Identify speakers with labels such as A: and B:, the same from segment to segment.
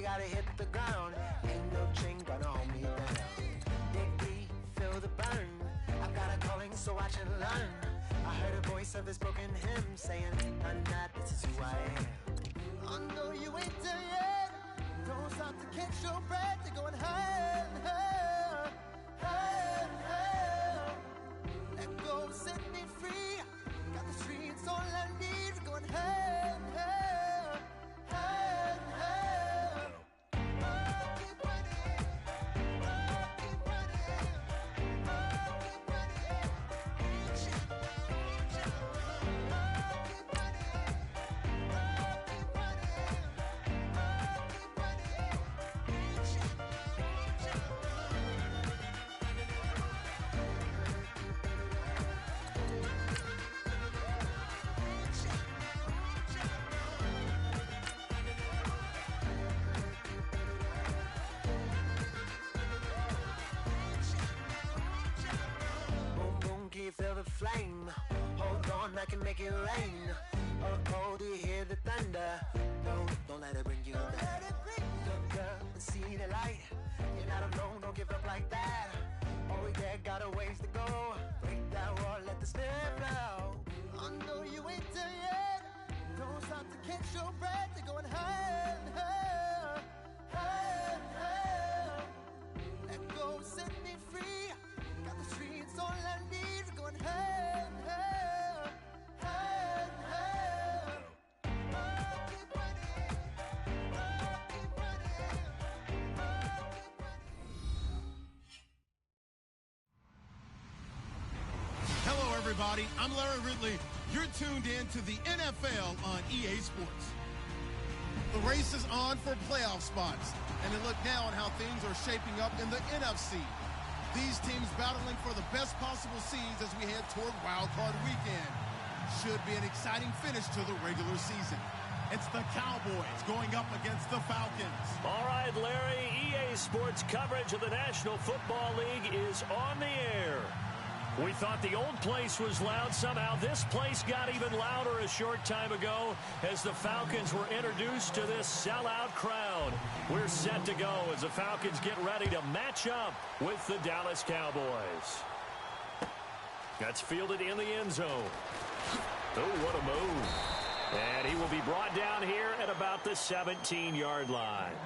A: gotta hit the ground. Ain't no chain gonna hold me down. Dig, feel the burn. I've got a calling, so watch and learn. I heard a voice of this broken hymn saying, "I'm not, this is who I am." I know you ain't there yet. Don't stop to catch your breath. You're going higher and higher, higher and higher. Let go, set me free. Got the streets all I need. We're going higher and higher, higher and higher. Oh, keep running. Oh, keep running. Oh, keep running. Reach out, reach out. Oh, keep running. Oh, keep running. Oh, keep running. Reach out, reach out. Boom, boom, can you feel the flame? Hold on, I can make it rain. Oh, do you hear the thunder? Don't let it bring you down. Look up and see the light. You're not alone, don't give up like that. Oh yeah, got a ways to go. Break that wall, let the spirit flow. I know you ain't there yet. Don't stop to catch your breath. You're going higher and higher, higher and higher. Let go, set me free. Got the streets all I need. We're going higher and higher, higher and higher. Oh, keep running. Oh, keep running. Oh, keep running.
B: Hello, everybody. I'm Larry Ridley. You're tuned in to the NFL on EA Sports. The race is on for playoff spots, and a look now on how things are shaping up in the NFC. These teams battling for the best possible seeds as we head toward Wild Card Weekend. Should be an exciting finish to the regular season. It's the Cowboys going up against the Falcons.
C: All right, Larry, EA Sports coverage of the National Football League is on the air. We thought the old place was loud. Somehow this place got even louder a short time ago as the Falcons were introduced to this sellout crowd. We're set to go as the Falcons get ready to match up with the Dallas Cowboys. That's fielded in the end zone. Oh, what a move. And he will be brought down here at about the 17-yard line.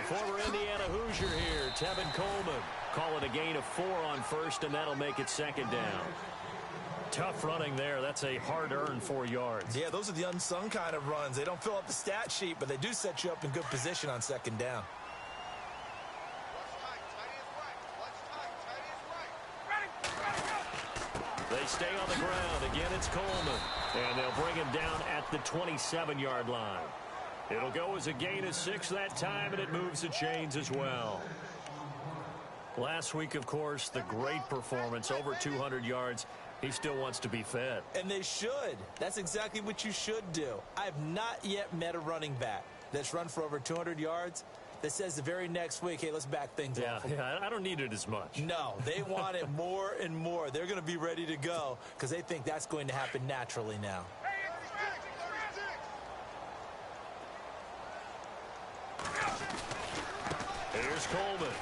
C: Former Indiana Hoosier here, Tevin Coleman. Call it a gain of 4 on first, and that'll make it second down. Tough running there. That's a hard-earned 4 yards.
D: Yeah, those are the unsung kind of runs. They don't fill up the stat sheet, but they do set you up in good position on second down.
C: They stay on the ground. Again, it's Coleman. And they'll bring him down at the 27-yard line. It'll go as a gain of 6 that time, and it moves the chains as well. Last week, of course, the great performance, over 200 yards. He still wants to be fed.
D: And they should. That's exactly what you should do. I have not yet met a running back that's run for over 200 yards that says the very next week, hey, let's back things off.
C: Yeah, I don't need it as much.
D: No, they want it more and more. They're going to be ready to go because they think that's going to happen naturally now.
C: Here's Coleman.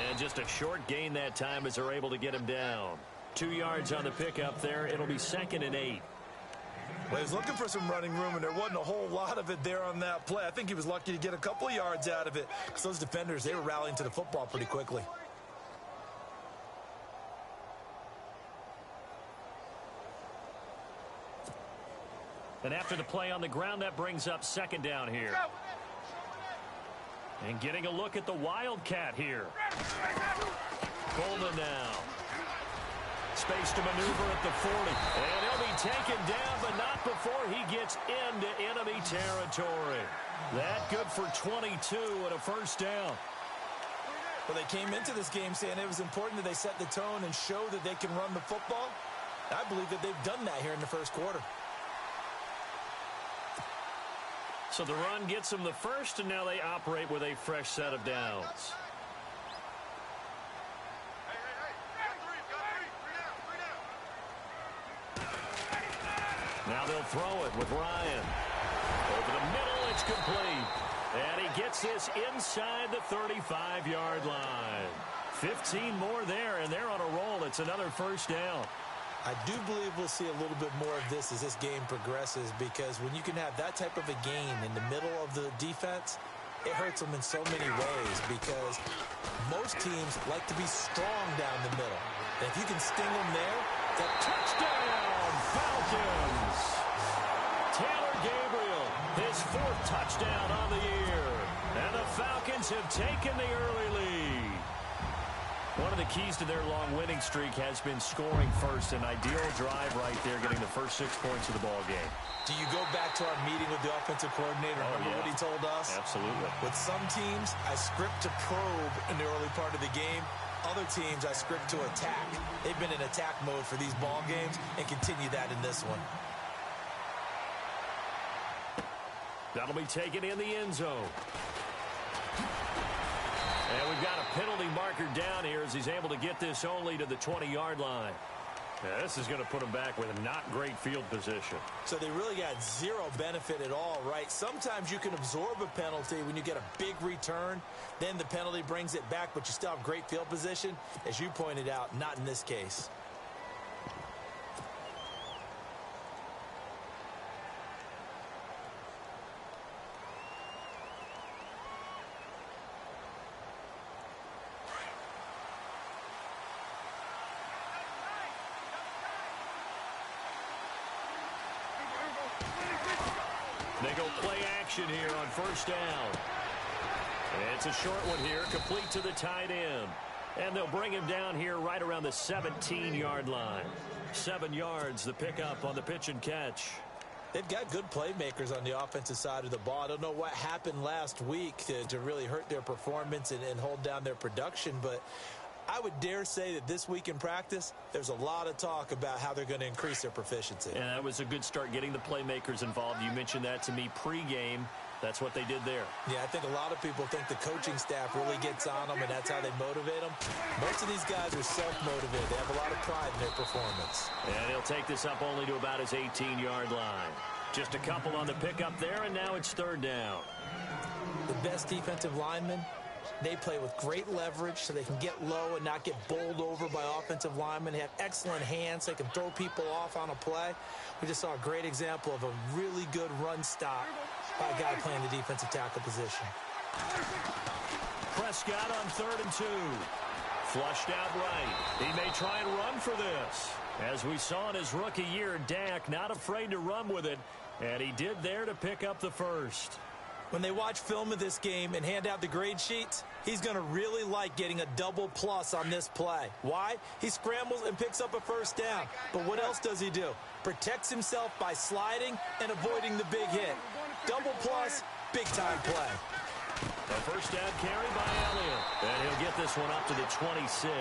C: And just a short gain that time as they're able to get him down. 2 yards on the pickup there. It'll be 2nd and 8.
D: Well, he was looking for some running room, and there wasn't a whole lot of it there on that play. I think he was lucky to get a couple of yards out of it because those defenders, they were rallying to the football pretty quickly.
C: And after the play on the ground, that brings up 2nd down here. And getting a look at the Wildcat here. Coleman now. Space to maneuver at the 40. And he'll be taken down, but not before he gets into enemy territory. That good for 22 and a first down.
D: Well, they came into this game saying it was important that they set the tone and show that they can run the football. I believe that they've done that here in the first quarter.
C: So the run gets them the first, and now they operate with a fresh set of downs. Now they'll throw it with Ryan. Over the middle, it's complete. And he gets this inside the 35-yard line. 15 more there, and they're on a roll. It's another first down.
D: I do believe we'll see a little bit more of this as this game progresses, because when you can have that type of a gain in the middle of the defense, it hurts them in so many ways, because most teams like to be strong down the middle. And if you can sting them there, the touchdown, Falcons! Taylor Gabriel, his 4th touchdown on the year. And the Falcons have taken the early lead. One of the keys to their long winning streak has been scoring first. An ideal drive right there, getting the first 6 points of the ball game. Do you go back to our meeting with the offensive coordinator? Remember what he told us?
C: Absolutely.
D: With some teams, I script to probe in the early part of the game. Other teams, I script to attack. They've been in attack mode for these ball games and continue that in this one.
C: That'll be taken in the end zone. And we've got a penalty marker down here as he's able to get this only to the 20-yard line. Yeah, this is going to put him back with a not great field position.
D: So they really got zero benefit at all, right? Sometimes you can absorb a penalty when you get a big return. Then the penalty brings it back, but you still have great field position. As you pointed out, not in this case.
C: They go play action here on first down. It's a short one here, complete to the tight end. And they'll bring him down here right around the 17-yard line. 7 yards, the pickup on the pitch and catch.
D: They've got good playmakers on the offensive side of the ball. I don't know what happened last week to really hurt their performance and hold down their production, but I would dare say that this week in practice, there's a lot of talk about how they're going to increase their proficiency.
C: And that was a good start getting the playmakers involved. You mentioned that to me pregame. That's what they did there.
D: Yeah, I think a lot of people think the coaching staff really gets on them, and that's how they motivate them. Most of these guys are self-motivated. They have a lot of pride in their performance.
C: And he'll take this up only to about his 18-yard line. Just a couple on the pickup there, and now it's third down.
D: The best defensive linemen, they play with great leverage so they can get low and not get bowled over by offensive linemen. They have excellent hands. They can throw people off on a play. We just saw a great example of a really good run stop by a guy playing the defensive tackle position.
C: Prescott on 3rd and 2. Flushed out right. He may try and run for this. As we saw in his rookie year, Dak not afraid to run with it. And he did there to pick up the first.
D: When they watch film of this game and hand out the grade sheets, he's going to really like getting a double plus on this play. Why? He scrambles and picks up a first down. But what else does he do? Protects himself by sliding and avoiding the big hit. Double plus, big-time play.
C: A first down carry by Elliott. And he'll get this one up to the 26.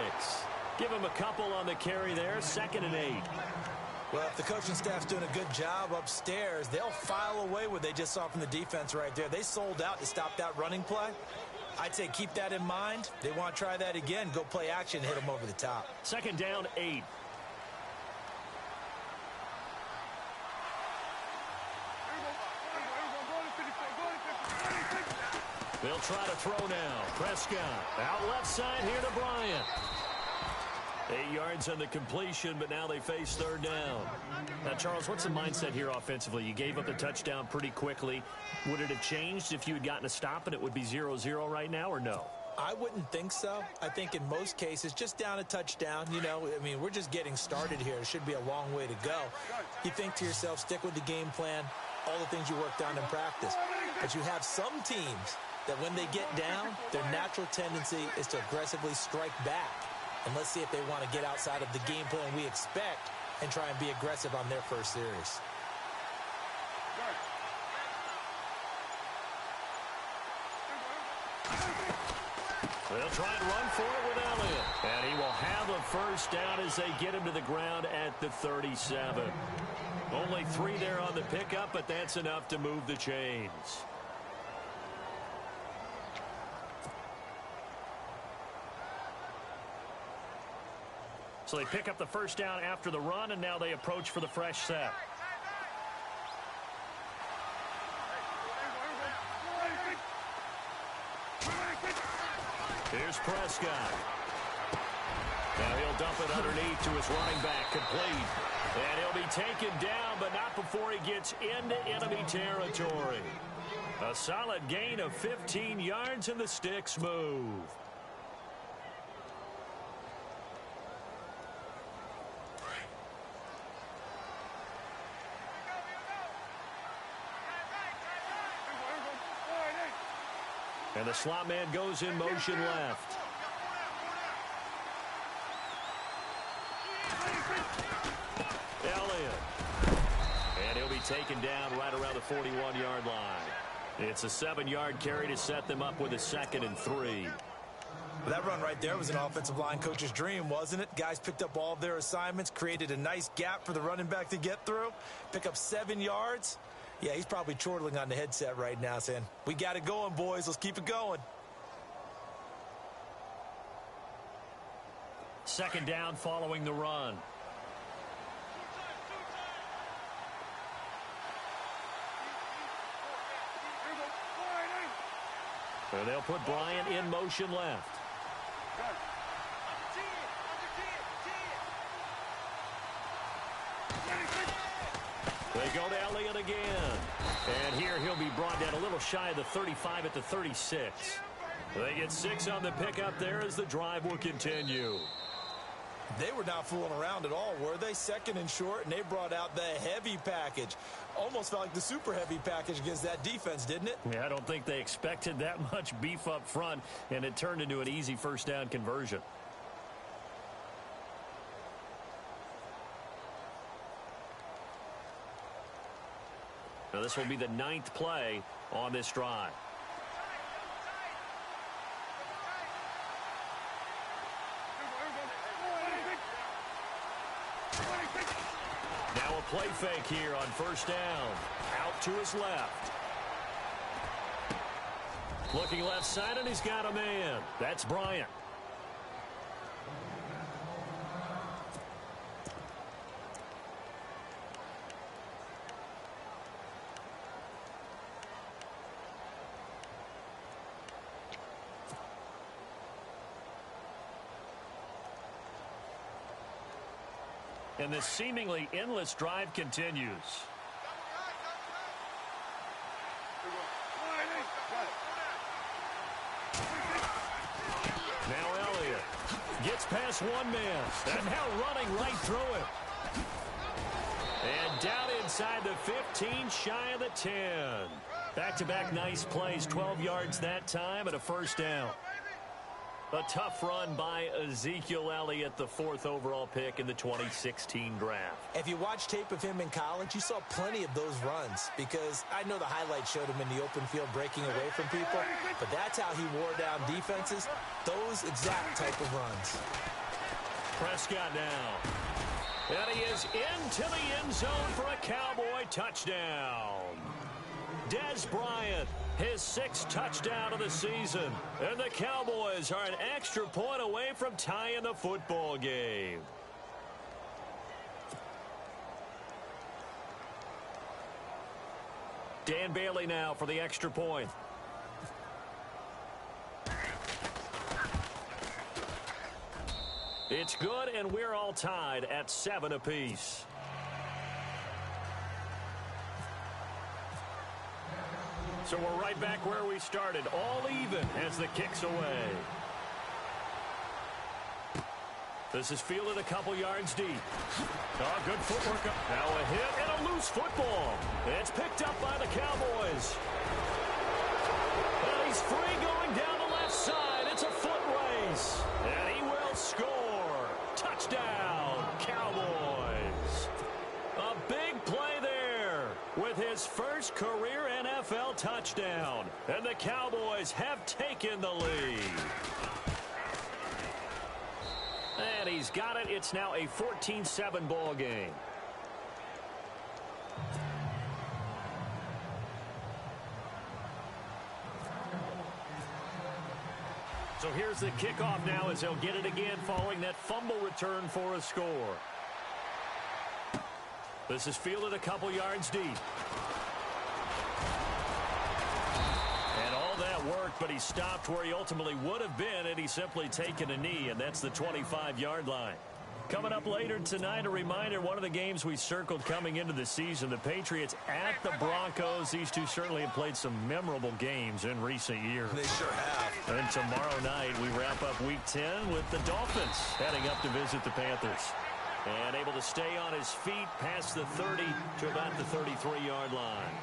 C: Give him a couple on the carry there, 2nd and 8.
D: Well, if the coaching staff's doing a good job upstairs, they'll file away what they just saw from the defense right there. They sold out to stop that running play. I'd say keep that in mind. They want to try that again. Go play action, hit them over the top.
C: 2nd down, 8. They'll try to throw now. Prescott out left side here to Bryant. 8 yards on the completion, but now they face third down. Now, Charles, what's the mindset here offensively? You gave up the touchdown pretty quickly. Would it have changed if you had gotten a stop and it would be 0-0 right now, or no?
D: I wouldn't think so. I think in most cases, just down a touchdown, you know, I mean, we're just getting started here. It should be a long way to go. You think to yourself, stick with the game plan, all the things you worked on in practice. But you have some teams that when they get down, their natural tendency is to aggressively strike back. And let's see if they want to get outside of the game plan we expect and try and be aggressive on their first series.
C: They'll try and run for it with Elliott. And he will have a first down as they get him to the ground at the 37. Only 3 there on the pickup, but that's enough to move the chains. So they pick up the first down after the run, and now they approach for the fresh set. Here's Prescott. Now he'll dump it underneath to his running back, complete. And he'll be taken down, but not before he gets into enemy territory. A solid gain of 15 yards, and the sticks move. And the slot man goes in motion left. Elliott. And he'll be taken down right around the 41-yard line. It's a 7-yard carry to set them up with a 2nd and 3.
D: That run right there was an offensive line coach's dream, wasn't it? Guys picked up all of their assignments, created a nice gap for the running back to get through, pick up 7 yards. Yeah, he's probably chortling on the headset right now saying, we got it going, boys. Let's keep it going.
C: 2nd down following the run. And they'll put Bryant in motion left. They go to Elliott again. And here he'll be brought down a little shy of the 35 at the 36. They get 6 on the pickup there as the drive will continue.
D: They were not fooling around at all, were they? 2nd and short, and they brought out the heavy package. Almost felt like the super heavy package against that defense, didn't it?
C: Yeah, I don't think they expected that much beef up front, and it turned into an easy first down conversion. Now this will be the 9th play on this drive. Now a play fake here on first down. Out to his left. Looking left side, and he's got a man. That's Bryant. And this seemingly endless drive continues. Now Elliott gets past one man. And now running right through it. And down inside the 15, shy of the 10. Back-to-back nice plays, 12 yards that time and a first down. A tough run by Ezekiel Elliott, the 4th overall pick in the 2016 draft.
D: If you watch tape of him in college, you saw plenty of those runs because I know the highlights showed him in the open field breaking away from people, but that's how he wore down defenses, those exact type of runs.
C: Prescott now. And he is into the end zone for a Cowboy touchdown. Des Bryant, his 6th touchdown of the season. And the Cowboys are an extra point away from tying the football game. Dan Bailey now for the extra point. It's good, and we're all tied at 7 apiece. So we're right back where we started, all even as the kick's away. This is fielded a couple yards deep. Oh, good footwork. Now a hit and a loose football. It's picked up by the Cowboys. And he's free going down the left side. It's a foot race. And he will score. Touchdown, Cowboys. A big play there with with his first career NFL touchdown. And the Cowboys have taken the lead. And he's got it. It's now a 14-7 ball game. So here's the kickoff now as he'll get it again following that fumble return for a score. This is fielded a couple yards deep. And all that work, but he stopped where he ultimately would have been had he simply taken a knee, and that's the 25-yard line. Coming up later tonight, a reminder, one of the games we circled coming into the season, the Patriots at the Broncos. These two certainly have played some memorable games in recent years.
D: They sure have.
C: And tomorrow night, we wrap up Week 10 with the Dolphins heading up to visit the Panthers. And able to stay on his feet past the 30 to about the 33-yard line.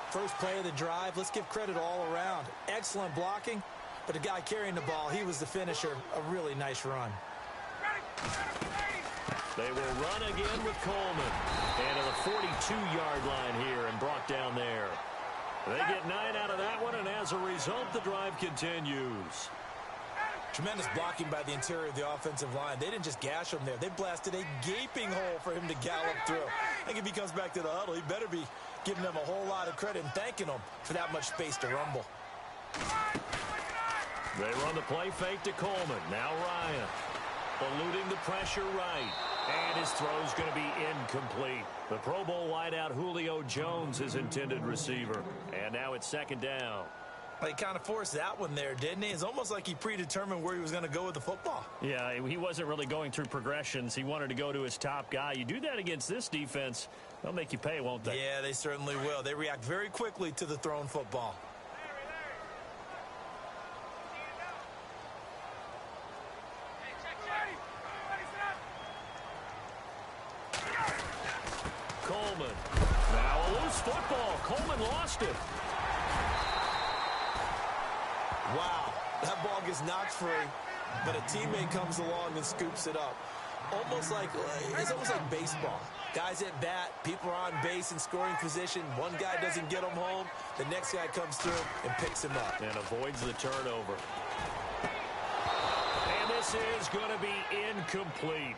D: First play of the drive, let's give credit all around. Excellent blocking, but the guy carrying the ball, he was the finisher. A really nice run.
C: They will run again with Coleman. And to the 42-yard line here and brought down there. They get 9 out of that one, and as a result, the drive continues.
D: Tremendous blocking by the interior of the offensive line. They didn't just gash him there. They blasted a gaping hole for him to gallop through. I think if he comes back to the huddle, he better be giving them a whole lot of credit and thanking them for that much space to rumble.
C: They run the play fake to Coleman. Now Ryan. Eluding the pressure right. And his throw's going to be incomplete. The Pro Bowl wideout Julio Jones, his intended receiver. And now it's second down.
D: Well, he kind of forced that one there, didn't he? It's almost like he predetermined where he was going to go with the football.
C: Yeah, he wasn't really going through progressions. He wanted to go to his top guy. You do that against this defense, they'll make you pay, won't they?
D: Yeah, they certainly will. They react very quickly to the thrown football.
C: Coleman. Now a loose football. Coleman lost it.
D: Wow, that ball gets knocked free, but a teammate comes along and scoops it up. It's almost like baseball. Guys at bat, people are on base in scoring position. One guy doesn't get him home, the next guy comes through and picks him up.
C: And avoids the turnover. And this is going to be incomplete.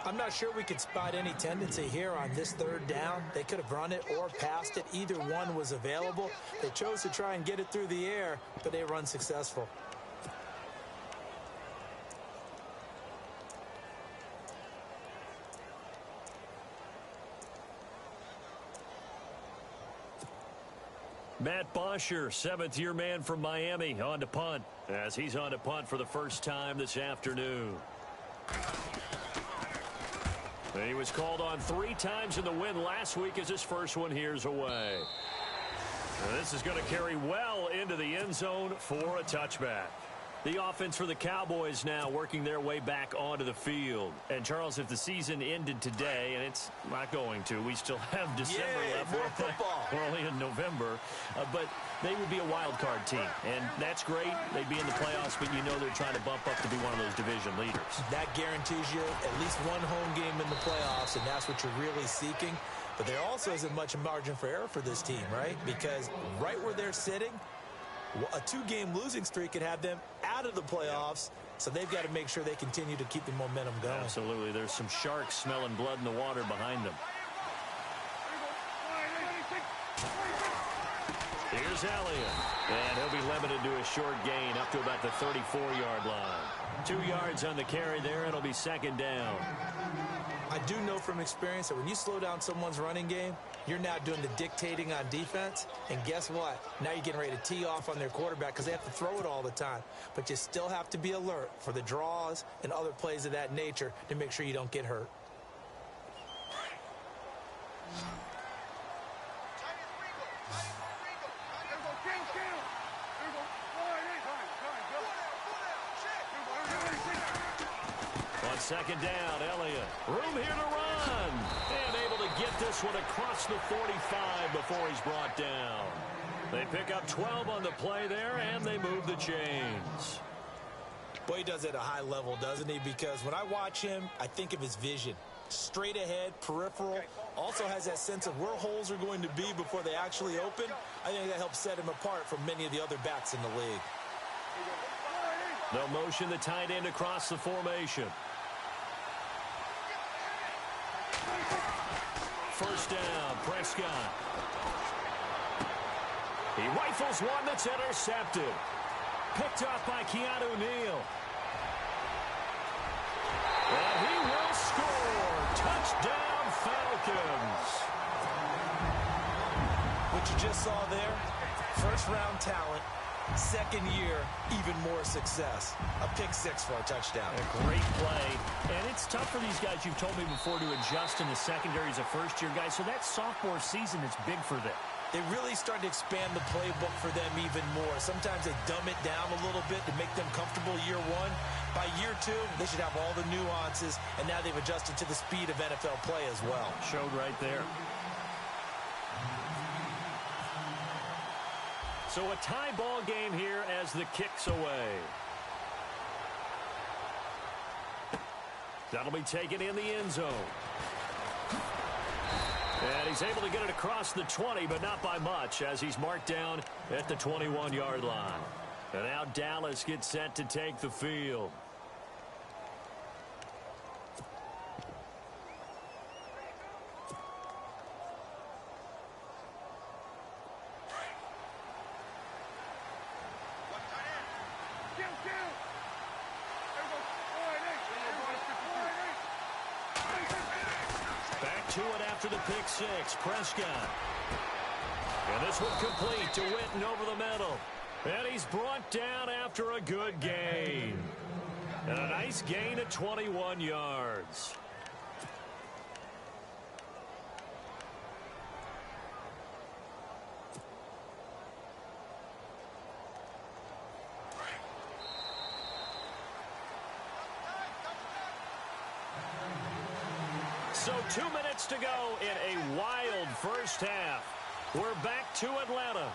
D: I'm not sure we could spot any tendency here on this third down. They could have run it or passed it. Either one was available. They chose to try and get it through the air, but they were unsuccessful.
C: Matt Bosher, seventh-year man from Miami, on to punt, as he's on to punt for the first time this afternoon. He was called on 3 times in the win last week as his first one here's away. And this is going to carry well into the end zone for a touchback. The offense for the Cowboys now working their way back onto the field. And, Charles, if the season ended today, and it's not going to, we still have December left.
D: More football.
C: We're only in November. But they would be a wild card team. And that's great. They'd be in the playoffs, but you know they're trying to bump up to be one of those division leaders.
D: That guarantees you at least one home game in the playoffs, and that's what you're really seeking. But there also isn't much margin for error for this team, right? Because right where they're sitting, a 2-game losing streak could have them out of the playoffs, so they've got to make sure they continue to keep the momentum going.
C: Absolutely. There's some sharks smelling blood in the water behind them. Here's Elliott, and he'll be limited to a short gain up to about the 34-yard line. 2 yards on the carry there. It'll be second down.
D: I do know from experience that when you slow down someone's running game, you're now doing the dictating on defense. And guess what? Now you're getting ready to tee off on their quarterback because they have to throw it all the time. But you still have to be alert for the draws and other plays of that nature to make sure you don't get hurt.
C: On second down, Elliott. Room here to run. And able to get this one across the 45 before he's brought down. They pick up 12 on the play there, and they move the chains.
D: Boy, he does it at a high level, doesn't he? Because when I watch him, I think of his vision. Straight ahead, peripheral, also has that sense of where holes are going to be before they actually open. I think that helps set him apart from many of the other backs in the league.
C: They'll motion the tight end across the formation. First down, Prescott. He rifles one that's intercepted. Picked off by Keanu Neal. And he will score. Touchdown, Falcons.
D: What you just saw there, first-round talent, second year, even more success. A pick six for a touchdown.
C: A great play. And it's tough for these guys, you've told me before, to adjust in the secondary as a first-year guy. So that sophomore season is big for them.
D: They really start to expand the playbook for them even more. Sometimes they dumb it down a little bit to make them comfortable year one. By year two, they should have all the nuances, and now they've adjusted to the speed of NFL play as well.
C: Showed right there. So a tie ball game here as the kick's away. That'll be taken in the end zone. And he's able to get it across the 20, but not by much, as he's marked down at the 21-yard line. And now Dallas gets set to take the field. To it after the pick six, Prescott. And this one complete to Witten over the middle. And he's brought down after a good gain. And a nice gain at 21 yards. So 2 minutes to go in a wild first half. We're back to Atlanta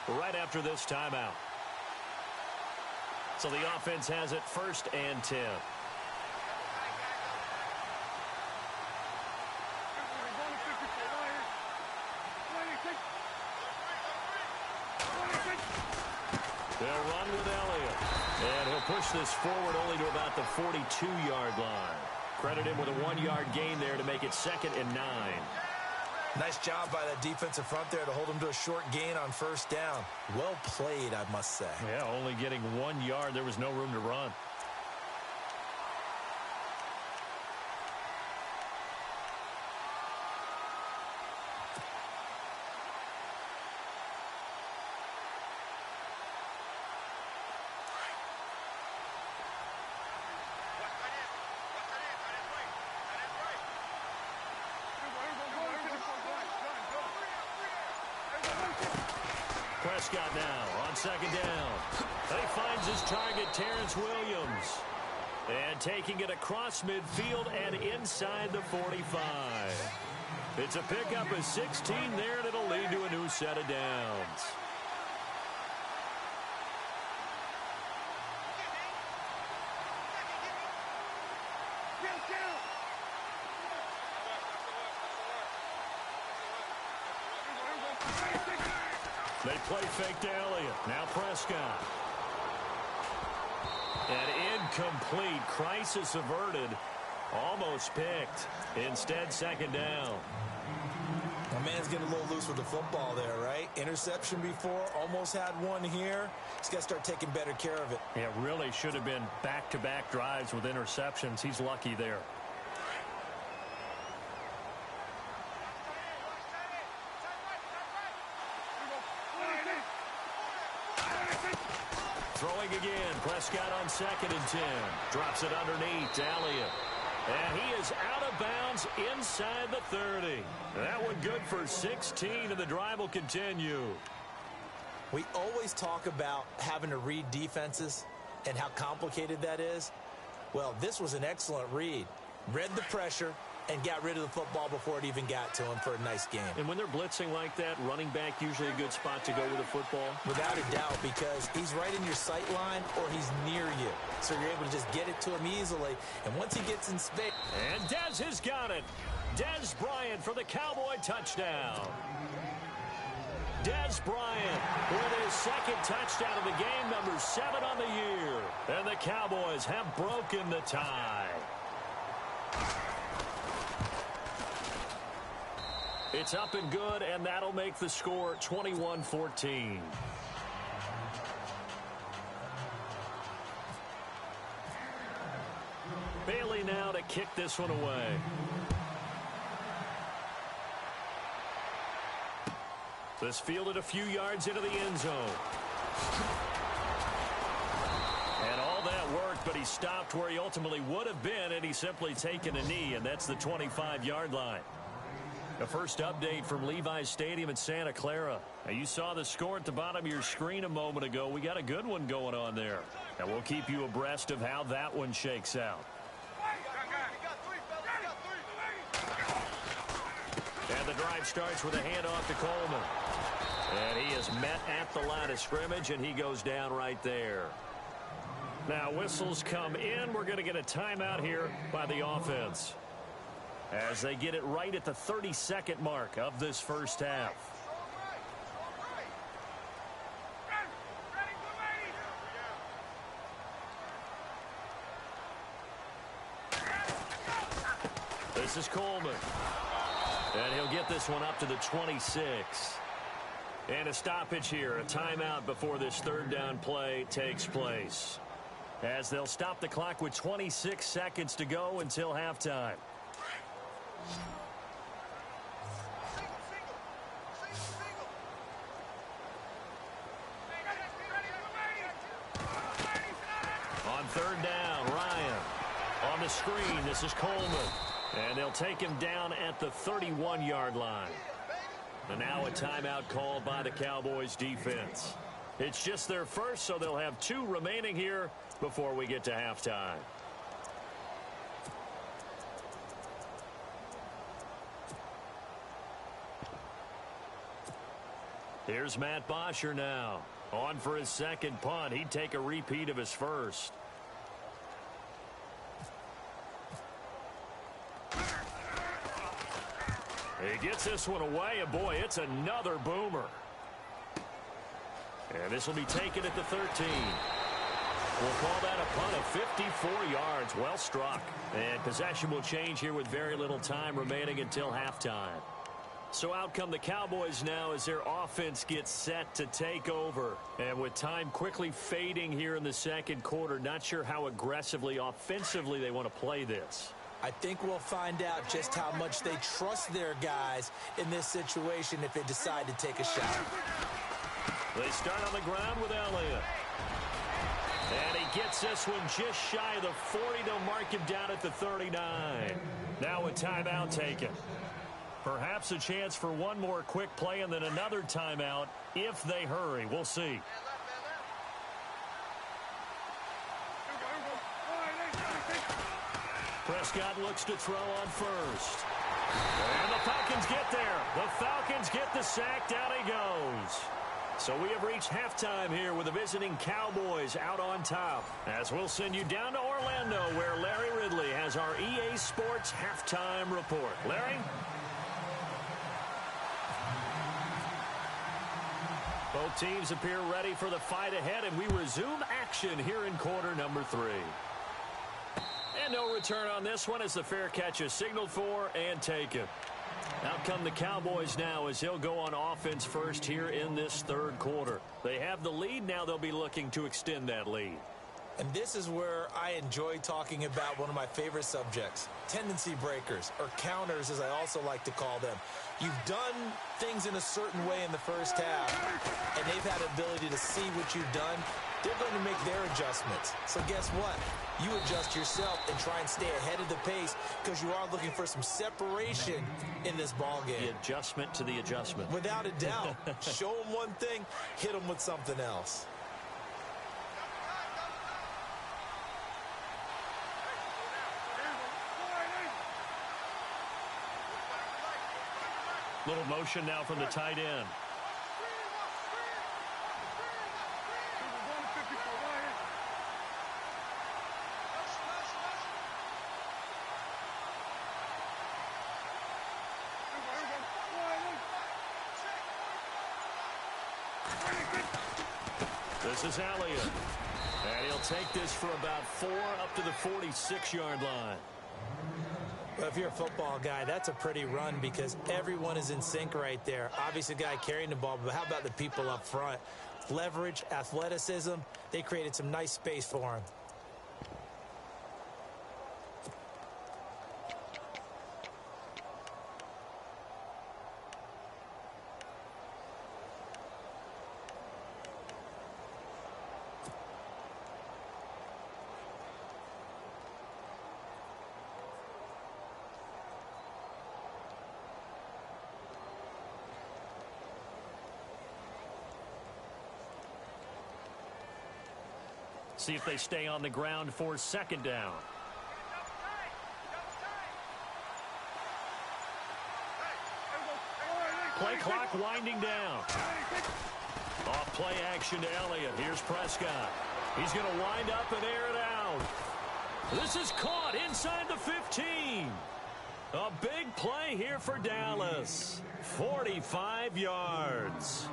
C: right after this timeout. So the offense has it 1st and 10. They'll run with Elliott. And he'll push this forward only to about the 42-yard line. Credit him with a 1-yard gain there to make it 2nd and 9.
D: Nice job by that defensive front there to hold him to a short gain on first down. Well played, I must say.
C: Yeah, only getting 1 yard. There was no room to run. Prescott now on 2nd down. He finds his target, Terrence Williams. And taking it across midfield and inside the 45. It's a pickup of 16 there, and it'll lead to a new set of downs. They play fake to Elliott. Now Prescott. And incomplete. Crisis averted. Almost picked. Instead, 2nd down.
D: My man's getting a little loose with the football there, right? Interception before. Almost had one here. He's got to start taking better care of it.
C: Yeah, really should have been back-to-back drives with interceptions. He's lucky there. Throwing again. Prescott on 2nd and 10. Drops it underneath to Elliott. And he is out of bounds inside the 30. That one good for 16, and the drive will continue.
D: We always talk about having to read defenses and how complicated that is. Well, this was an excellent read. Read the pressure, and got rid of the football before it even got to him for a nice game.
C: And when they're blitzing like that, running back usually a good spot to go with the football?
D: Without a doubt, because he's right in your sight line or he's near you. So you're able to just get it to him easily. And once he gets in space...
C: And Dez has got it. Dez Bryant for the Cowboy touchdown. Dez Bryant with his second touchdown of the game, number 7 on the year. And the Cowboys have broken the tie. It's up and good, and that'll make the score 21-14. Bailey now to kick this one away. This fielded a few yards into the end zone. And all that worked, but he stopped where he ultimately would have been, and he's simply taken a knee, and that's the 25-yard line. A first update from Levi's Stadium in Santa Clara. Now, you saw the score at the bottom of your screen a moment ago. We got a good one going on there. And we'll keep you abreast of how that one shakes out. And the drive starts with a handoff to Coleman. And he is met at the line of scrimmage, and he goes down right there. Now, whistles come in. We're going to get a timeout here by the offense, as they get it right at the 32nd mark of this first half. This is Coleman. And he'll get this one up to the 26. And a stoppage here, a timeout before this third down play takes place, as they'll stop the clock with 26 seconds to go until halftime. On third down, Ryan. On the screen, this is Coleman. And they'll take him down at the 31-yard line. And now a timeout called by the Cowboys defense. It's just their first, so they'll have 2 remaining here before we get to halftime. Here's Matt Bosher now. On for his second punt. He'd take a repeat of his first. He gets this one away, and boy, it's another boomer. And this will be taken at the 13. We'll call that a punt of 54 yards. Well struck. And possession will change here with very little time remaining until halftime. So out come the Cowboys now as their offense gets set to take over. And with time quickly fading here in the second quarter, not sure how aggressively, offensively they want to play this.
D: I think we'll find out just how much they trust their guys in this situation if they decide to take a shot.
C: They start on the ground with Elliott. And he gets this one just shy of the 40 to mark him down at the 39. Now a timeout taken. Perhaps a chance for one more quick play and then another timeout if they hurry. We'll see. Prescott looks to throw on first. And the Falcons get there. The Falcons get the sack. Down he goes. So we have reached halftime here with the visiting Cowboys out on top. As we'll send you down to Orlando, where Larry Ridley has our EA Sports halftime report. Larry? Both teams appear ready for the fight ahead, and we resume action here in quarter number 3. And no return on this one as the fair catch is signaled for and taken. Out come the Cowboys now as he'll go on offense first here in this third quarter. They have the lead. Now they'll be looking to extend that lead.
D: And this is where I enjoy talking about one of my favorite subjects, tendency breakers, or counters as I also like to call them. You've done things in a certain way in the first half, and they've had the ability to see what you've done. They're going to make their adjustments. So guess what? You adjust yourself and try and stay ahead of the pace because you are looking for some separation in this ball game.
C: The adjustment to the adjustment.
D: Without a doubt. Show them one thing, hit them with something else.
C: Little motion now from the tight end. This is Elliott. And he'll take this for about 4 up to the 46-yard line.
D: Well, if you're a football guy, that's a pretty run because everyone is in sync right there. Obviously, the guy carrying the ball, but how about the people up front? Leverage, athleticism, they created some nice space for him.
C: See if they stay on the ground for second down. Play clock winding down. Off play action to Elliott. Here's Prescott. He's going to wind up and air it out. This is caught inside the 15. A big play here for Dallas. 45 yards.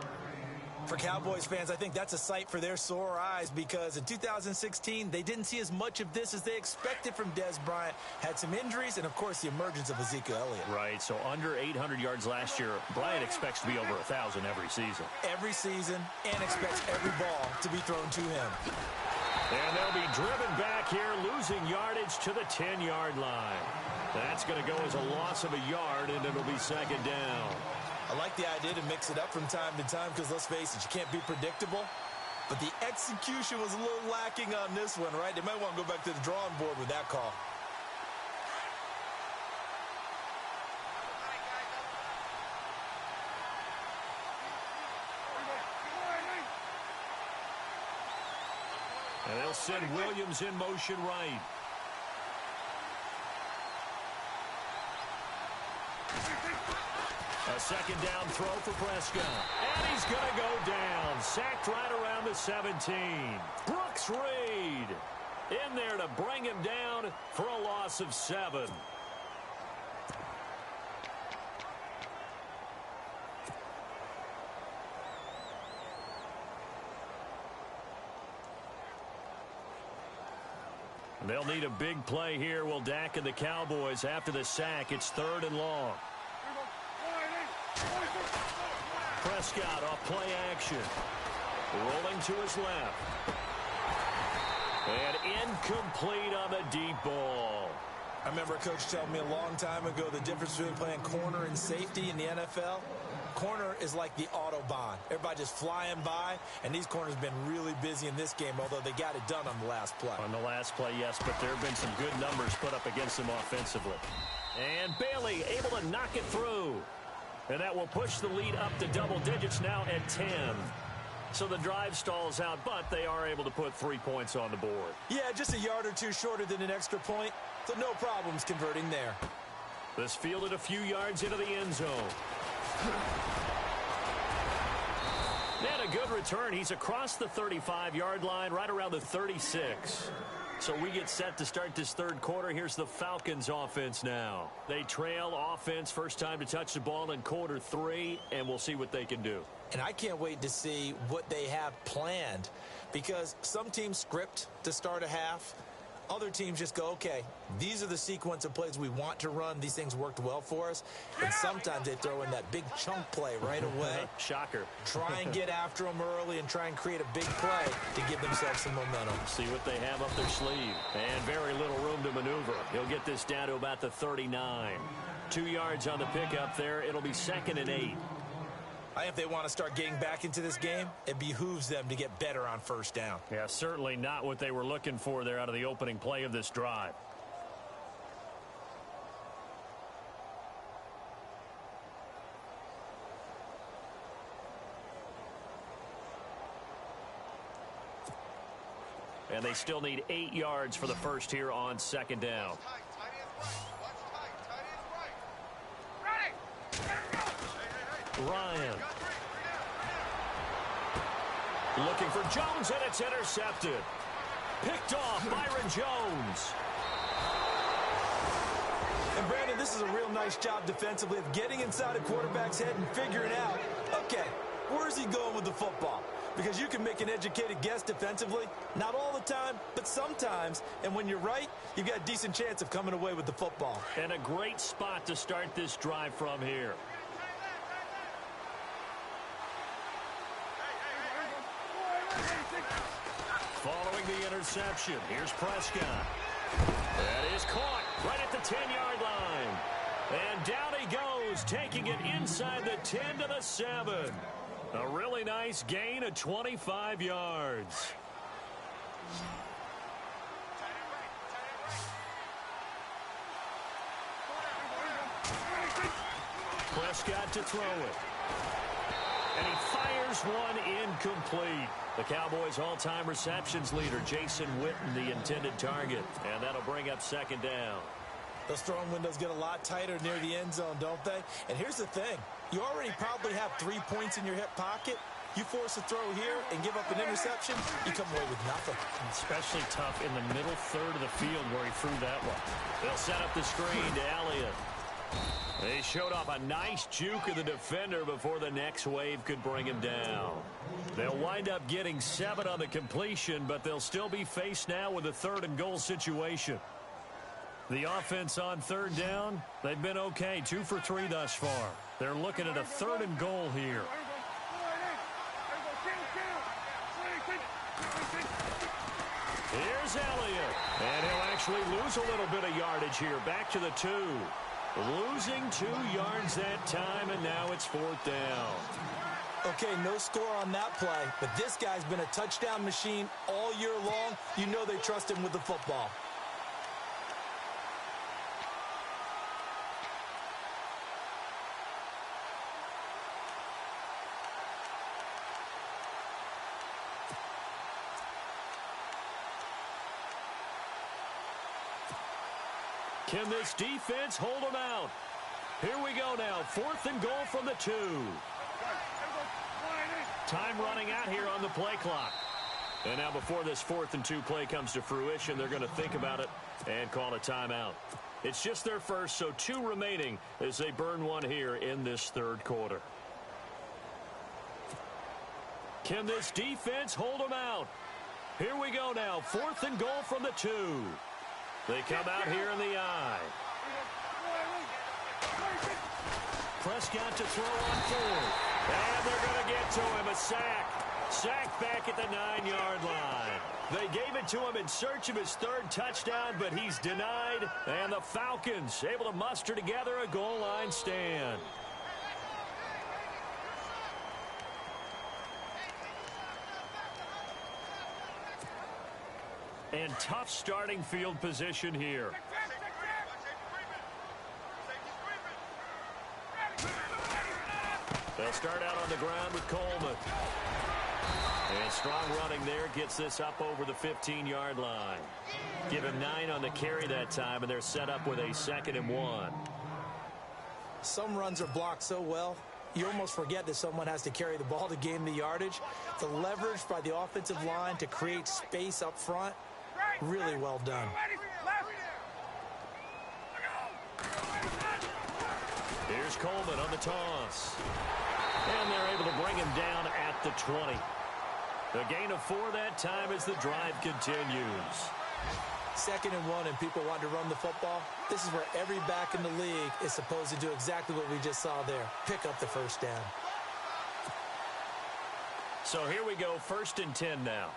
D: For Cowboys fans, I think that's a sight for their sore eyes because in 2016, they didn't see as much of this as they expected from Dez Bryant. Had some injuries and, of course, the emergence of Ezekiel Elliott.
C: Right, so under 800 yards last year. Bryant expects to be over 1,000 every season.
D: Every season, and expects every ball to be thrown to him.
C: And they'll be driven back here, losing yardage to the 10-yard line. That's going to go as a loss of a yard, and it'll be second down.
D: I like the idea to mix it up from time to time because, let's face it, you can't be predictable. But the execution was a little lacking on this one, right? They might want to go back to the drawing board with that call.
C: And they'll send Williams in motion right. A second down throw for Prescott. And he's going to go down. Sacked right around the 17. Brooks Reed in there to bring him down for a loss of 7. They'll need a big play here. Will Dak and the Cowboys after the sack. It's 3rd and long. Prescott off play action. Rolling to his left. And incomplete on the deep ball.
D: I remember a coach telling me a long time ago the difference between playing corner and safety in the NFL. Corner is like the Autobahn. Everybody just flying by, and these corners have been really busy in this game, although they got it done on the last play.
C: On the last play, yes, but there have been some good numbers put up against them offensively. And Bailey able to knock it through. And that will push the lead up to double digits now at 10. So the drive stalls out, but they are able to put 3 points on the board.
D: Yeah, just a yard or two shorter than an extra point, so no problems converting there.
C: This fielded a few yards into the end zone. And a good return. He's across the 35-yard line, right around the 36. So we get set to start this third quarter. Here's the Falcons offense now. They trail offense, first time to touch the ball in quarter 3, and we'll see what they can do.
D: And I can't wait to see what they have planned because some teams script to start a half. Other teams just go, okay, these are the sequence of plays we want to run. These things worked well for us. And sometimes they throw in that big chunk play right away.
C: Shocker.
D: Try and get after them early and try and create a big play to give themselves some momentum.
C: See what they have up their sleeve. And very little room to maneuver. He'll get this down to about the 39. 2 yards on the pickup there. It'll be 2nd and 8.
D: If they want to start getting back into this game, it behooves them to get better on first down.
C: Yeah, certainly not what they were looking for there out of the opening play of this drive. And they still need 8 yards for the first here on second down. Ryan. Looking for Jones, and it's intercepted. Picked off Byron Jones.
D: And Brandon, this is a real nice job defensively of getting inside a quarterback's head and figuring out, okay, where's he going with the football? Because you can make an educated guess defensively, not all the time, but sometimes. And when you're right, you've got a decent chance of coming away with the football.
C: And a great spot to start this drive from here. Following the interception, here's Prescott. That is caught right at the 10-yard line. And down he goes, taking it inside the 10 to the 7. A really nice gain of 25 yards. Prescott to throw it. And he fires one incomplete. The Cowboys' all-time receptions leader, Jason Witten, the intended target. And that'll bring up second down.
D: Those throwing windows get a lot tighter near the end zone, don't they? And here's the thing. You already probably have 3 points in your hip pocket. You force a throw here and give up an interception, you come away with nothing.
C: Especially tough in the middle third of the field where he threw that one. They'll set up the screen to Elliott. They showed off a nice juke of the defender before the next wave could bring him down. They'll wind up getting 7 on the completion, but they'll still be faced now with a 3rd and goal situation. The offense on 3rd down, they've been okay, 2 for 3 thus far. They're looking at a 3rd and goal here. Here's Elliott, and he'll actually lose a little bit of yardage here, back to the 2. Losing 2 yards that time, and now it's 4th down.
D: Okay, no score on that play, but this guy's been a touchdown machine all year long. You know they trust him with the football.
C: Can this defense hold them out? Here we go now. 4th and goal from the 2. Time running out here on the play clock. And now before this 4th and 2 play comes to fruition, they're going to think about it and call a timeout. It's just their first, so 2 remaining as they burn one here in this 3rd quarter. Can this defense hold them out? Here we go now. 4th and goal from the 2. They come out here in the eye. Prescott to throw on 4th. And they're going to get to him. A sack. Sack back at the 9-yard line. They gave it to him in search of his 3rd touchdown, but he's denied. And the Falcons able to muster together a goal line stand. And tough starting field position here. They'll start out on the ground with Coleman. And strong running there gets this up over the 15-yard line. Give him 9 on the carry that time, and they're set up with a 2nd and 1.
D: Some runs are blocked so well, you almost forget that someone has to carry the ball to gain the yardage. The leverage by the offensive line to create space up front, really well done.
C: Here's Coleman on the toss. And they're able to bring him down at the 20. The gain of 4 that time as the drive continues.
D: 2nd and 1 and people want to run the football. This is where every back in the league is supposed to do exactly what we just saw there. Pick up the 1st down.
C: So here we go, 1st and 10 now.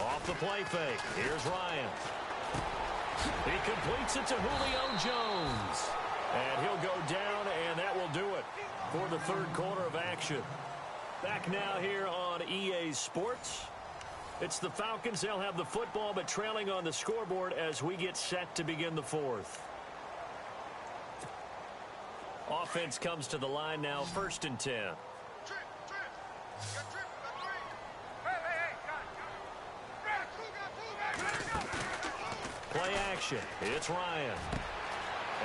C: Off the play fake. Here's Ryan. He completes it to Julio Jones. And he'll go down, and that will do it for the 3rd quarter of action. Back now here on EA Sports. It's the Falcons. They'll have the football, but trailing on the scoreboard as we get set to begin the 4th. Offense comes to the line now, 1st and 10. Play play action. It's Ryan.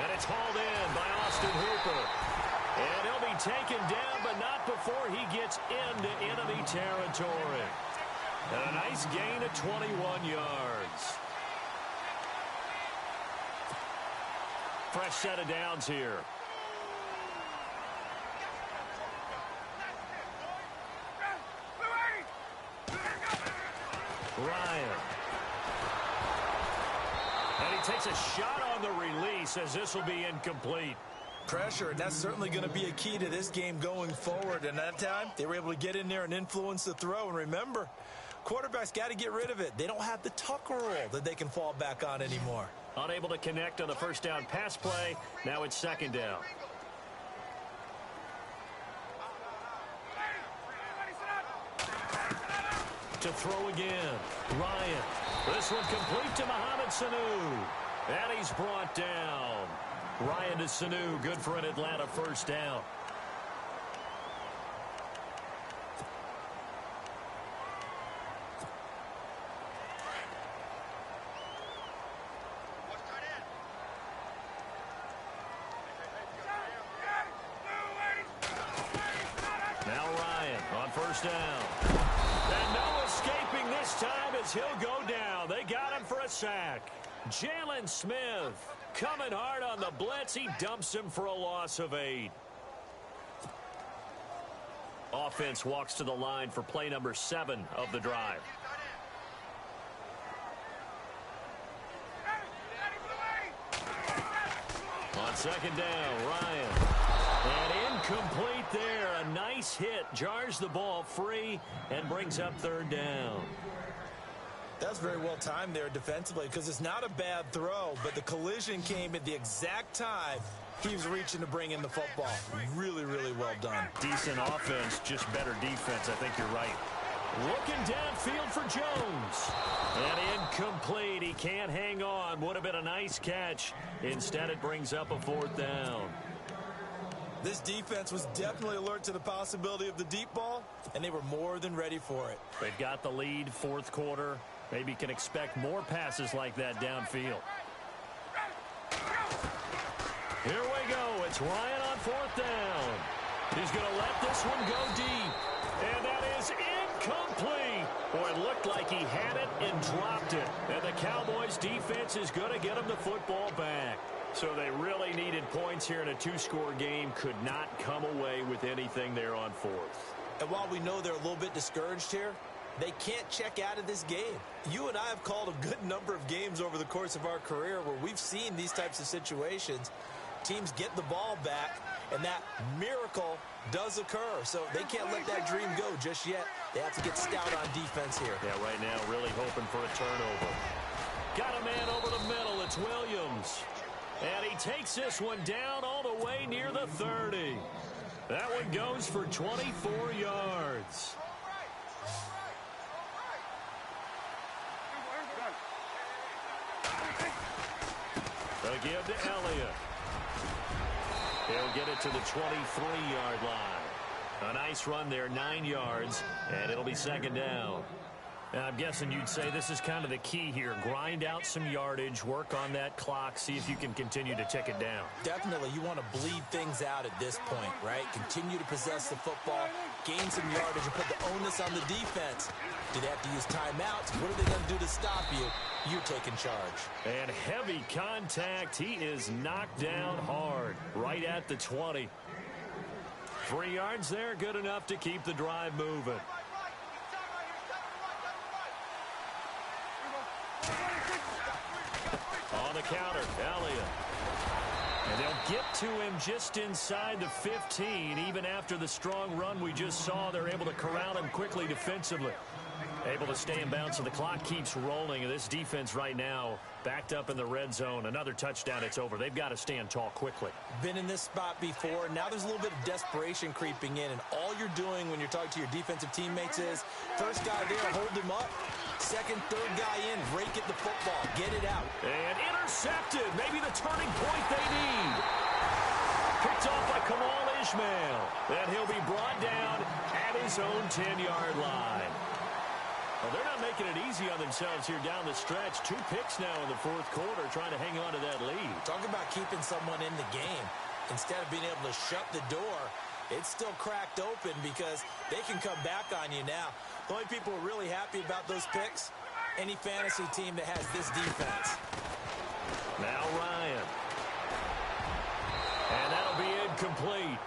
C: And it's hauled in by Austin Hooper. And he'll be taken down, but not before he gets into enemy territory. And a nice gain of 21 yards. Fresh set of downs here. Ryan. And he takes a shot on the release as this will be incomplete.
D: Pressure, and that's certainly going to be a key to this game going forward. And that time, they were able to get in there and influence the throw. And remember, quarterbacks got to get rid of it. They don't have the tuck rule that they can fall back on anymore.
C: Unable to connect on the first down pass play. Now it's second down. To throw again. Ryan. This one complete to Mohamed Sanu. And he's brought down. Ryan to Sanu. Good for an Atlanta first down. Now Ryan on first down. And no escaping this time as he'll go down. They got him for a sack. Jalen Smith coming hard on the blitz. He dumps him for a loss of 8. Offense walks to the line for play number 7 of the drive. On second down, Ryan. And incomplete there. A nice hit. Jars the ball free and brings up third down.
D: That's very well timed there defensively because it's not a bad throw, but the collision came at the exact time he was reaching to bring in the football. Really, really well done.
C: Decent offense, just better defense. I think you're right. Looking downfield for Jones. And incomplete. He can't hang on. Would have been a nice catch. Instead, it brings up a fourth down.
D: This defense was definitely alert to the possibility of the deep ball, and they were more than ready for it.
C: They've got the lead, fourth quarter. Maybe can expect more passes like that downfield. Here we go. It's Ryan on fourth down. He's going to let this one go deep. And that is incomplete. Boy, it looked like he had it and dropped it. And the Cowboys defense is going to get him the football back. So they really needed points here in a two-score game. Could not come away with anything there on fourth.
D: And while we know they're a little bit discouraged here, they can't check out of this game. You and I have called a good number of games over the course of our career where we've seen these types of situations. Teams get the ball back, and that miracle does occur. So they can't let that dream go just yet. They have to get stout on defense here.
C: Yeah, right now really hoping for a turnover. Got a man over the middle. It's Williams. And he takes this one down all the way near the 30. That one goes for 24 yards. They'll give to Elliott. He'll get it to the 23-yard line. A nice run there, 9 yards, and it'll be second down. And I'm guessing you'd say this is kind of the key here. Grind out some yardage, work on that clock, see if you can continue to tick it down.
D: Definitely, you want to bleed things out at this point, right? Continue to possess the football, gain some yardage, and put the onus on the defense. Do they have to use timeouts? What are they going to do to stop you? You're taking charge.
C: And heavy contact. He is knocked down hard, right at the 20. 3 yards there, good enough to keep the drive moving. On the counter, Elliott. And they'll get to him just inside the 15. Even after the strong run we just saw, they're able to corral him quickly defensively. Able to stay in bounds, so the clock keeps rolling. And this defense right now backed up in the red zone. Another touchdown, it's over. They've got to stand tall quickly.
D: Been in this spot before. Now there's a little bit of desperation creeping in. And all you're doing when you're talking to your defensive teammates is, first guy there, hold him up. Second, third guy in, rake at the football. Get it out.
C: And intercepted. Maybe the turning point they need. Picked off by Kamal Ishmael. And he'll be brought down at his own 10-yard line. Well, they're not making it easy on themselves here down the stretch. 2 picks now in the fourth quarter, trying to hang on to that lead.
D: Talk about keeping someone in the game. Instead of being able to shut the door, it's still cracked open because they can come back on you now. The only people who are really happy about those picks, any fantasy team that has this defense.
C: Now Ryan. And that'll be incomplete.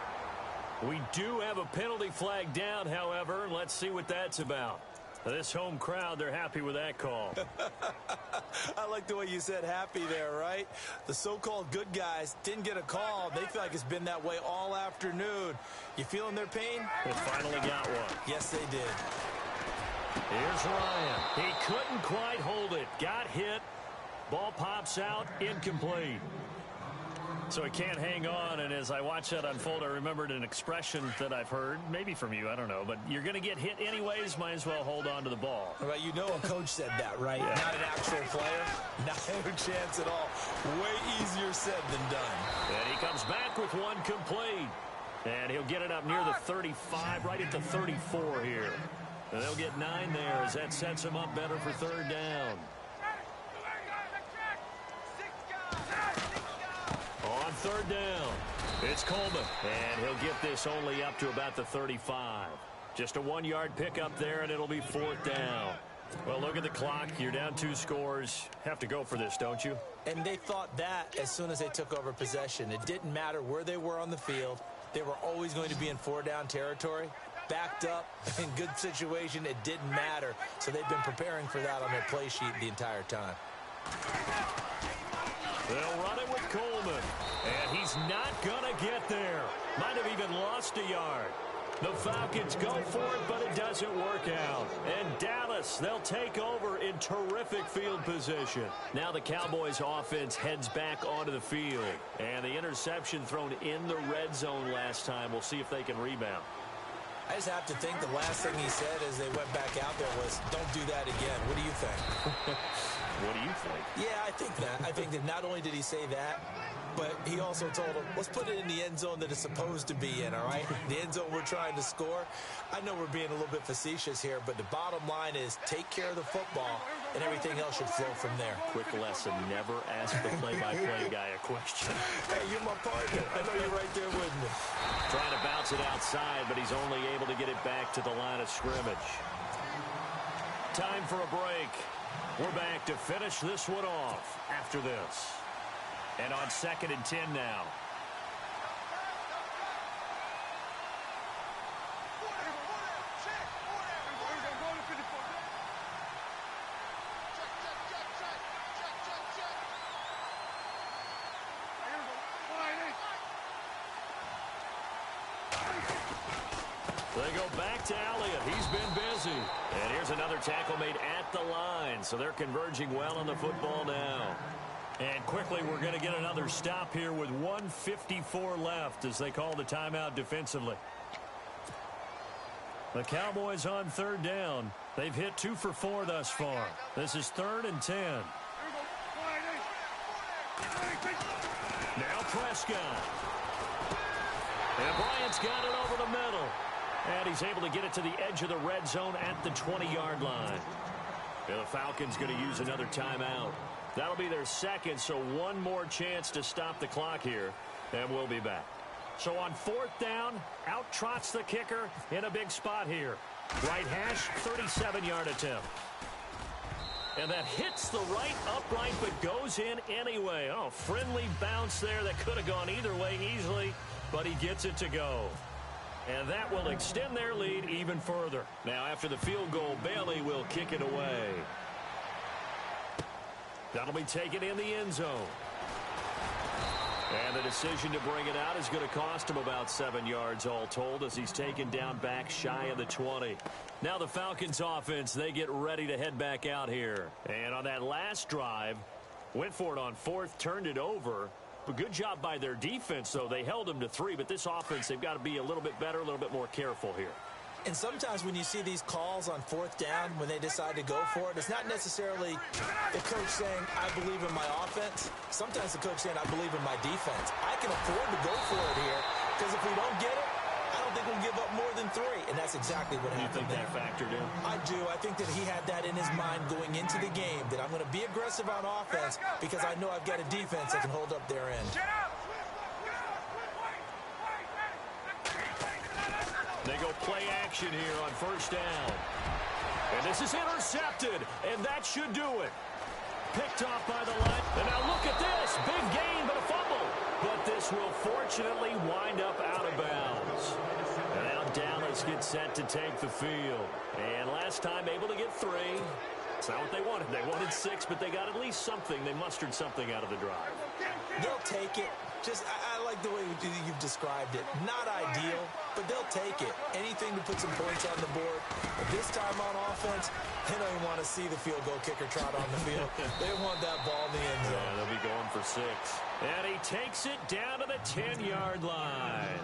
C: We do have a penalty flag down, however. Let's see what that's about. This home crowd, they're happy with that call.
D: I like the way you said happy there, right? The so-called good guys didn't get a call. They feel like it's been that way all afternoon. You feeling their pain?
C: They finally got one.
D: Yes, they did.
C: Here's Ryan. He couldn't quite hold it. Got hit. Ball pops out. Incomplete. So he can't hang on, and as I watch that unfold, I remembered an expression that I've heard, maybe from you, I don't know, but you're going to get hit anyways, might as well hold on to the ball.
D: Well, you know a coach said that, right? Yeah. Not an actual player. Not a chance at all. Way easier said than done.
C: And he comes back with one complete. And he'll get it up near the 35, right at the 34 here. And they'll get 9 there as that sets him up better for third down. On third down, it's Coleman, and he'll get this only up to about the 35. Just a 1-yard pickup there, and it'll be fourth down. Well, look at the clock. You're down 2 scores. Have to go for this, don't you?
D: And they thought that as soon as they took over possession. It didn't matter where they were on the field. They were always going to be in 4-down territory. Backed up, in good situation, it didn't matter. So they've been preparing for that on their play sheet the entire time.
C: They'll run it with Coleman, and he's not going to get there. Might have even lost a yard. The Falcons go for it, but it doesn't work out. And Dallas, they'll take over in terrific field position. Now the Cowboys offense heads back onto the field, and the interception thrown in the red zone last time. We'll see if they can rebound.
D: I just have to think the last thing he said as they went back out there was, don't do that again. What do you think?
C: What do you think?
D: Yeah, I think that. I think that not only did he say that, but he also told him, let's put it in the end zone that it's supposed to be in, all right? The end zone we're trying to score. I know we're being a little bit facetious here, but the bottom line is take care of the football, and everything else should flow from there.
C: Quick lesson, never ask the play-by-play guy a question.
D: Hey, you're my partner. I know you're right there with me.
C: Trying to bounce it outside, but he's only able to get it back to the line of scrimmage. Time for a break. We're back to finish this one off after this. And on 2nd and 10 now. They go back to Elliott. He's been busy. And here's another tackle made at the line. So they're converging well on the football now. And quickly, we're going to get another stop here with 1:54 left as they call the timeout defensively. The Cowboys on third down. They've hit 2 for 4 thus far. This is 3rd and 10. Now Prescott. And Bryant's got it over the middle. And he's able to get it to the edge of the red zone at the 20-yard line. And the Falcons going to use another timeout. That'll be their second, so one more chance to stop the clock here, and we'll be back. So on 4th down, out trots the kicker in a big spot here. Right hash, 37-yard attempt. And that hits the right upright but goes in anyway. Oh, friendly bounce there that could have gone either way easily, but he gets it to go. And that will extend their lead even further. Now, after the field goal, Bailey will kick it away. That'll be taken in the end zone. And the decision to bring it out is going to cost him about 7 yards all told as he's taken down back shy of the 20. Now the Falcons offense, they get ready to head back out here. And on that last drive, went for it on 4th, turned it over. But good job by their defense, though. They held them to 3, but this offense, they've got to be a little bit better, a little bit more careful here.
D: And sometimes when you see these calls on 4th down, when they decide to go for it, it's not necessarily the coach saying, I believe in my offense. Sometimes the coach saying, I believe in my defense. I can afford to go for it here because if we don't get it, I don't think think we'll give up more than 3, and that's exactly what happened.
C: You think that factored in?
D: I do. I think that he had that in his mind going into the game, that I'm going to be aggressive on offense because I know I've got a defense that can hold up their end.
C: They go play action here on first down. And this is intercepted, and that should do it. Picked off by the line. And now look at this. Big gain, but a fumble. But this will fortunately wind up out of bounds. And now Dallas gets set to take the field. And last time able to get 3. It's not what they wanted. They wanted 6, but they got at least something. They mustered something out of the drive.
D: They'll take it. I like the way you've described it. Not ideal, but they'll take it. Anything to put some points on the board. But this time on offense, they don't even want to see the field goal kicker trot on the field. They want that ball in the end zone.
C: Yeah, they'll be going for 6. And he takes it down to the 10-yard line.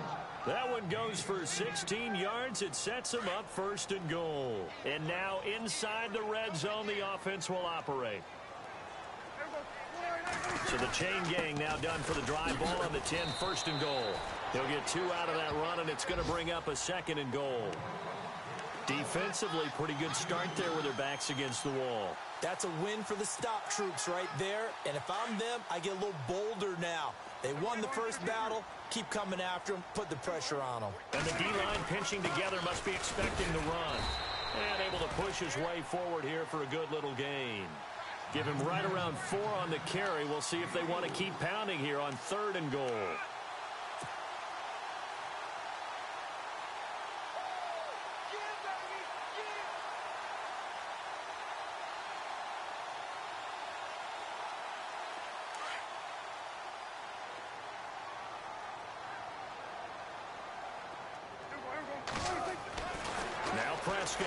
C: That one goes for 16 yards. It sets him up first and goal. And now inside the red zone, the offense will operate. So the chain gang now done for the drive ball on the 10, first and goal. He'll get 2 out of that run, and it's going to bring up a second and goal. Defensively, pretty good start there with their backs against the wall.
D: That's a win for the stop troops right there. And if I'm them, I get a little bolder now. They won the first battle. Keep coming after them. Put the pressure on them.
C: And the D-line pinching together must be expecting the run. And able to push his way forward here for a good little gain. Give him right around 4 on the carry. We'll see if they want to keep pounding here on 3rd and goal. Now Prescott.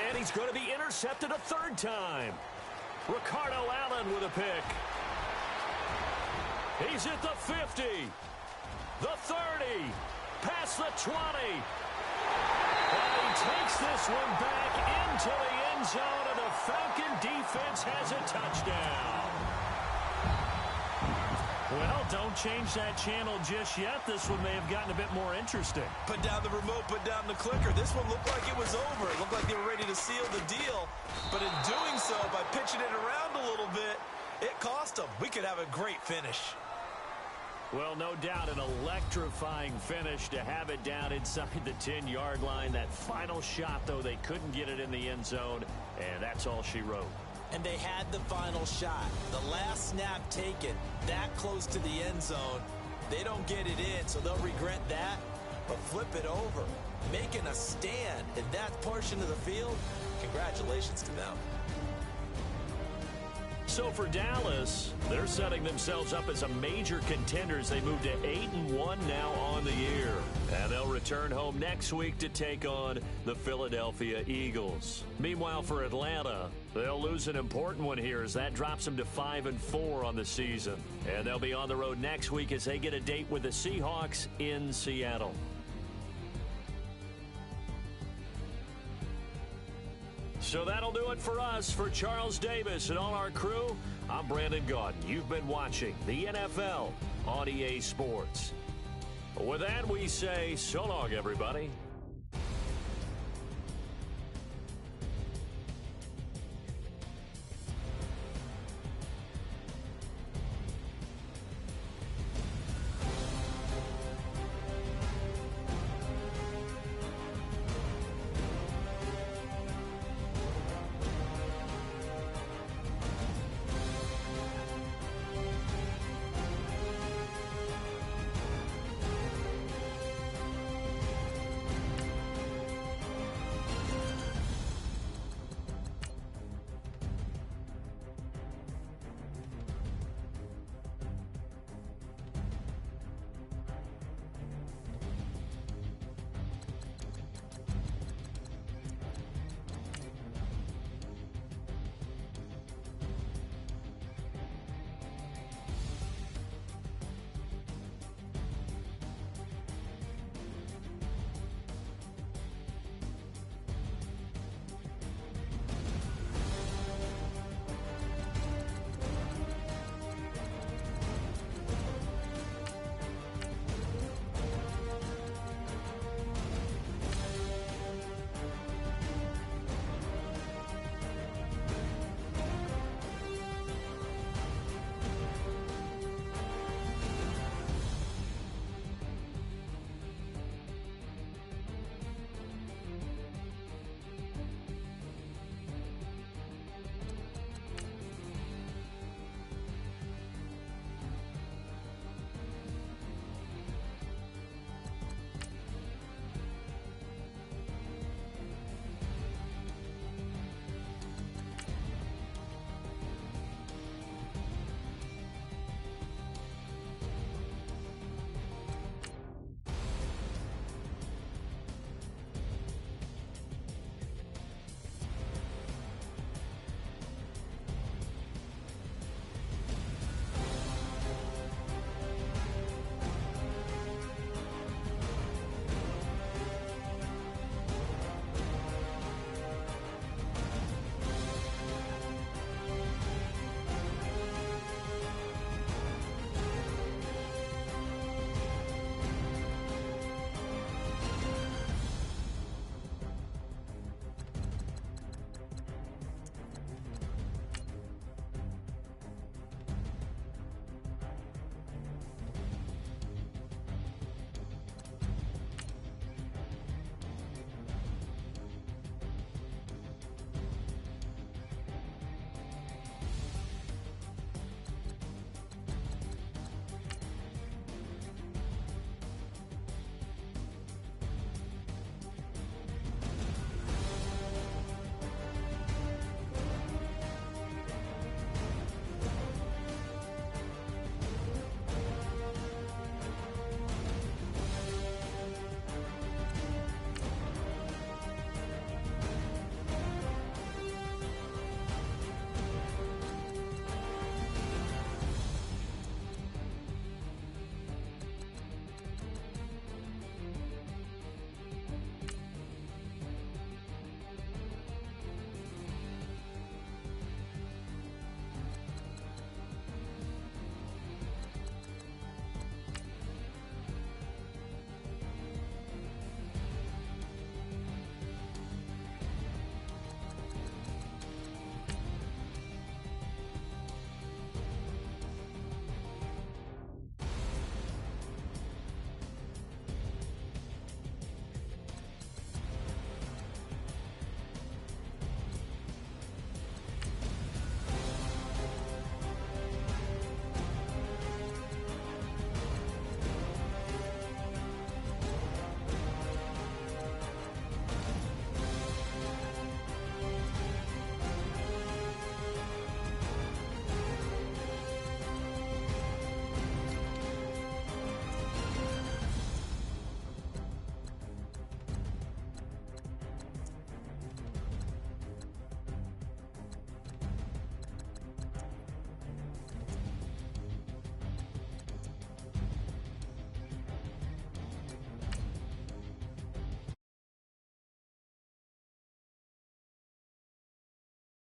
C: And he's going to be intercepted a 3rd time. Ricardo Allen with a pick. He's at the 50. The 30. Past the 20. And he takes this one back into the end zone, and the Falcon defense has a touchdown. Well, don't change that channel just yet. This one may have gotten a bit more interesting.
D: Put down the remote, put down the clicker. This one looked like it was over. It looked like they were ready to seal the deal. But in doing so, by pitching it around a little bit, it cost them. We could have a great finish.
C: Well, no doubt an electrifying finish to have it down inside the 10-yard line. That final shot, though, they couldn't get it in the end zone, and that's all she wrote.
D: And they had the final shot. The last snap taken that close to the end zone. They don't get it in, so they'll regret that. But flip it over, making a stand in that portion of the field, congratulations to them.
C: So for Dallas, they're setting themselves up as a major contender as they move to 8-1 now on the year. And they'll return home next week to take on the Philadelphia Eagles. Meanwhile, for Atlanta, they'll lose an important one here as that drops them to 5-4 on the season. And they'll be on the road next week as they get a date with the Seahawks in Seattle. So that'll do it for us. For Charles Davis and all our crew, I'm Brandon Gaudin. You've been watching the NFL on EA Sports. With that, we say so long, everybody.